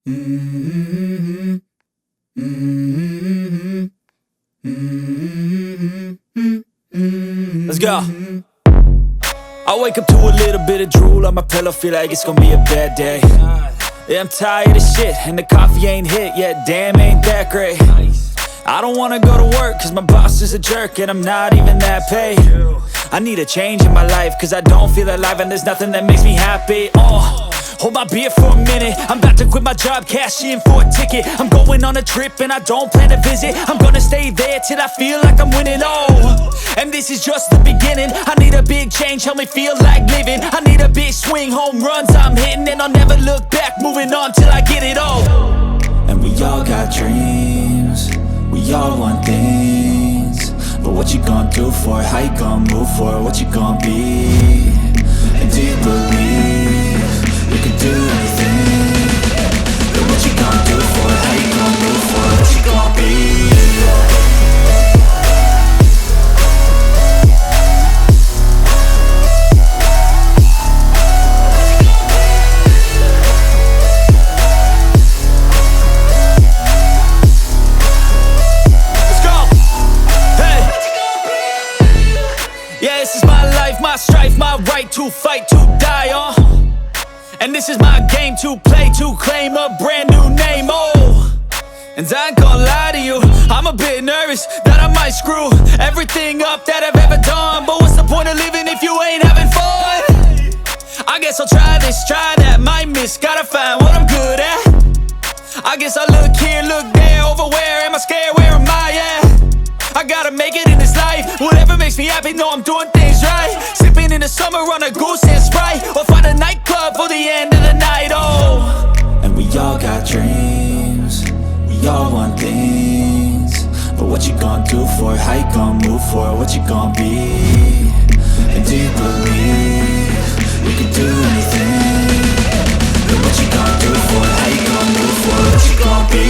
Let's go. I wake up to a little bit of drool on my pillow, feel like it's gonna be a bad day. Yeah, I'm tired of shit, and the coffee ain't hit yet, damn, ain't that great. I don't wanna go to work, cause my boss is a jerk, and I'm not even that paid. I need a change in my life, cause I don't feel alive, and there's nothing that makes me happy. Hold my beer for a minute, I'm about to quit my job, cash in for a ticket. I'm going on a trip and I don't plan to visit. I'm gonna stay there till I feel like I'm winning, and this is just the beginning. I need a big change, help me feel like living. I need a big swing, home runs I'm hitting, and I'll never look back, moving on till I get it all. And we all got dreams, we all want things, but what you gonna do for it? How you gonna move for it? What you gonna be? And do you believe you can do anything? But what you gonna do for it? How you gonna move for it? What you gonna be? My strife, my right to fight, to die on. And this is my game to play, to claim a brand new name, And I ain't gonna lie to you, I'm a bit nervous that I might screw everything up that I've ever done. But what's the point of living if you ain't having fun? I guess I'll try this, try that, might miss, gotta find what I'm good at. I guess I look here, look there, over where am I scared, where am I at? I gotta make it in this life, whatever makes me happy, know I'm doing things right. Sipping in the summer on a goose and Sprite, or find a nightclub for the end of the night, And we all got dreams, we all want things, but what you gonna do for it? How you gonna move for it? What you gonna be? And do you believe you can do anything? But what you gonna do for it? How you gonna move for it? What you gonna be?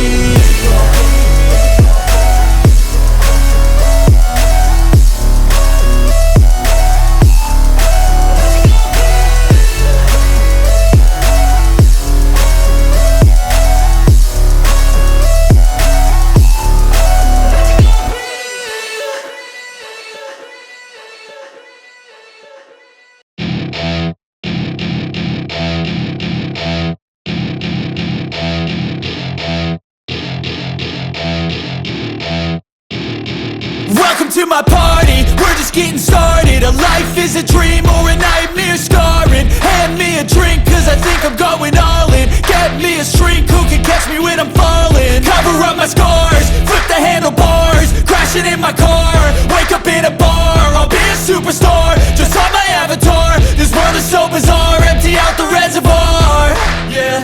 To my party, we're just getting started. A life is a dream or a nightmare scarring. Hand me a drink cause I think I'm going all in. Get me a shrink who can catch me when I'm falling. Cover up my scars, flip the handlebars, crashing in my car, wake up in a bar. I'll be a superstar, just on my avatar. This world is so bizarre, empty out the reservoir. Yeah,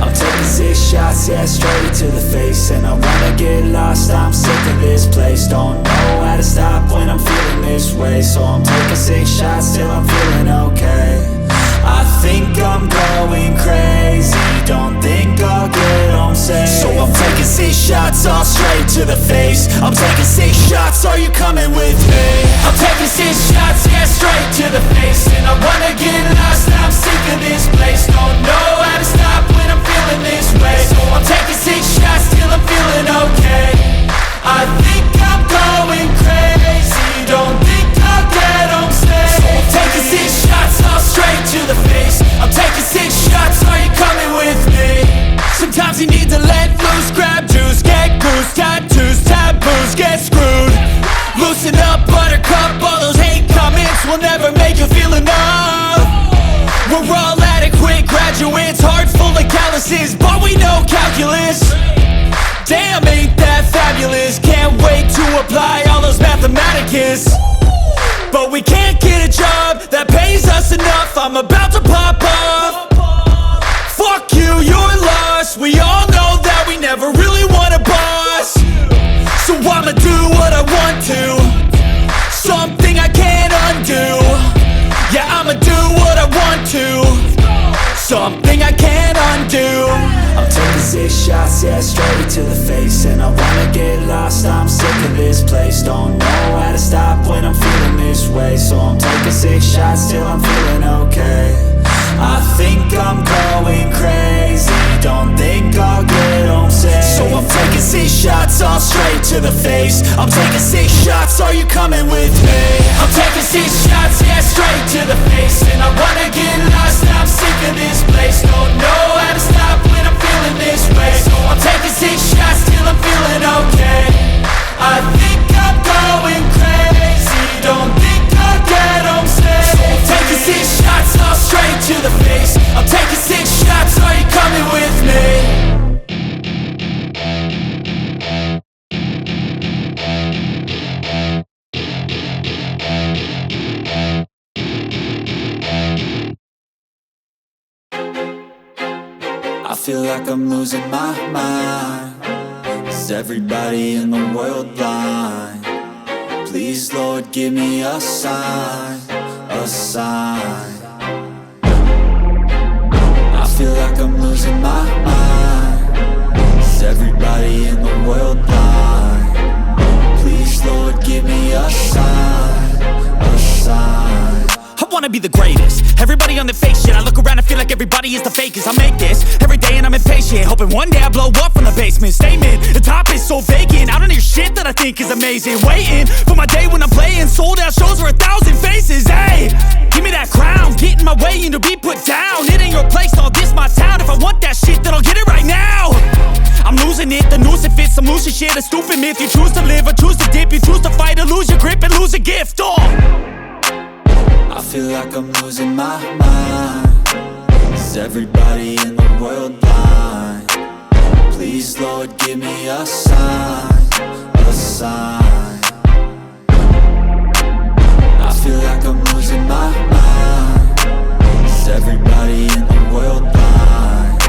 I'm taking 6 shots, yeah, straight to the face. And I wanna get lost, I'm sick of this place. Don't know how to stop when I'm feeling this way, so I'm taking 6 shots till I'm feeling okay. I think I'm going crazy, don't think I'll get home safe. So I'm taking 6 shots, all straight to the face. I'm taking 6 shots, are you coming with me? I'm taking 6 shots, yeah, straight to the face. And I wanna get lost, I'm sick of this place. Don't know how to stop when I'm feeling this way, so I'm taking 6 shots till I'm feeling okay. I think I'm going crazy, don't think I'll get home safe. So I'm taking 6 shots, all straight to the face. I'm taking 6 shots, are you coming with me? Sometimes you need to let loose, grab juice, get goose, tattoos, taboos, get screwed. Loosen up, buttercup, all those hate comments will never make you feel enough. We're all adequate graduates, heart full of calluses, but we know calculus. Damn, ain't that fabulous? Can't wait to apply all those mathematicus. But we can't get a job that pays us enough, I'm about to pop off. Fuck you, you're lost. We all know that we never really want a boss. So I'ma do what I want to, something I can't undo. Yeah, I'ma do what I want to, something I can't undo. I'm taking 6 shots, yeah, straight to the face. And I wanna get lost, I'm sick of this place. Don't know how to stop when I'm feeling this way, so I'm taking 6 shots till I'm feeling okay. I think I'm going crazy, don't think I'll to the face. I'm taking 6 shots, are you coming with me? I'm taking 6 shots, yeah, straight to the face. And I wanna get lost, I'm sick of this place. Don't know how to stop when I'm feeling this way. So I'm taking 6 shots till I'm feeling okay. I think I'm going crazy, don't think I'll get home safe. So I'm taking 6 shots, all straight to the face. I'm taking 6 shots, are you coming with me? I feel like I'm losing my mind. Is everybody in the world blind? Please, Lord, give me a sign, a sign. I feel like I'm losing my mind. Is everybody in the world blind? Please, Lord, give me a sign, a sign. I wanna be the greatest. Everybody on the fake shit. I look around and feel like everybody is the fakest. I make this every day and I'm impatient, hoping one day I blow up from the basement. Statement, the top is so vacant. I don't hear shit that I think is amazing. Waiting for my day when I'm playing sold out shows for 1,000 faces. Hey, give me that crown, get in my way and to be put down. It ain't your place, all this my town. If I want that shit, then I'll get it right now. I'm losing it, the noose it fits, I'm losing shit. A stupid myth, you choose to live or choose to dip. You choose to fight or lose your grip and lose a gift. I feel like I'm losing my mind. Is everybody in the world blind? Please, Lord, give me a sign, a sign. I feel like I'm losing my mind. Is everybody in the world blind?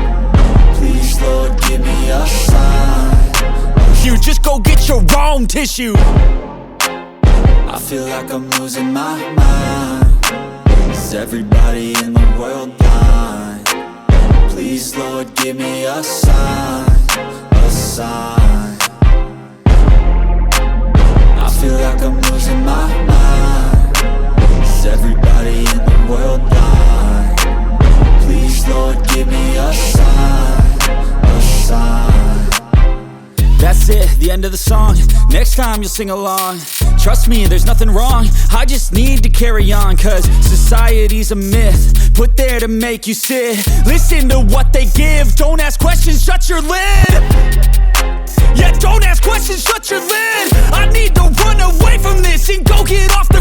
Please, Lord, give me a sign, a sign. You just go get your own tissue. I feel like I'm losing my mind. Is everybody in the world blind? Please, Lord, give me a sign, a sign. I feel like I'm losing my mind. Is everybody in the world blind? Please, Lord, give me a sign, a sign. That's it, the end of the song. Next time you'll sing along. Trust me, there's nothing wrong. I just need to carry on, cause society's a myth put there to make you sit. Listen to what they give. Don't ask questions, shut your lid. Yeah, don't ask questions, shut your lid. I need to run away from this and go get off the